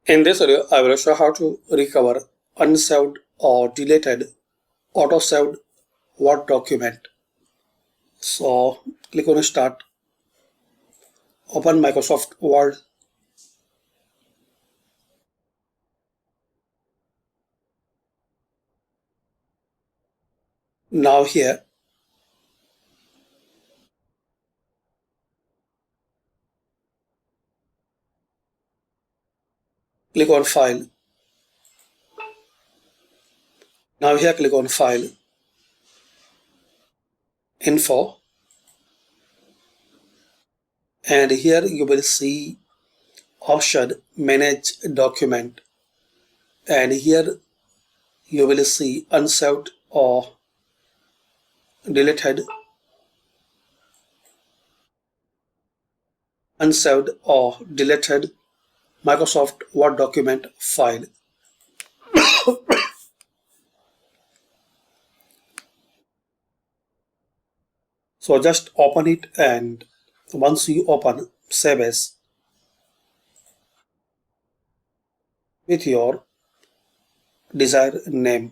In this video, I will show how to recover unsaved or deleted auto-saved Word document. So click on Start, open Microsoft Word. Now here, click on File. Now here click on File, Info, and here you will see option Manage Document, and here you will see unsaved or deleted, Microsoft Word document file. So just open it, and once you open, save as with your desired name.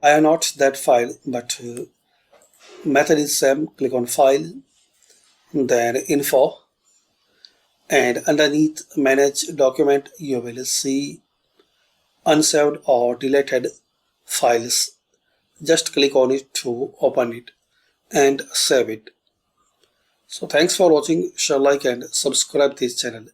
I have not that file, but method is same. Click on File, then Info, and underneath Manage Document you will see unsaved or deleted files. Just click on it to open it and save it. So thanks for watching. Share, like and subscribe this channel.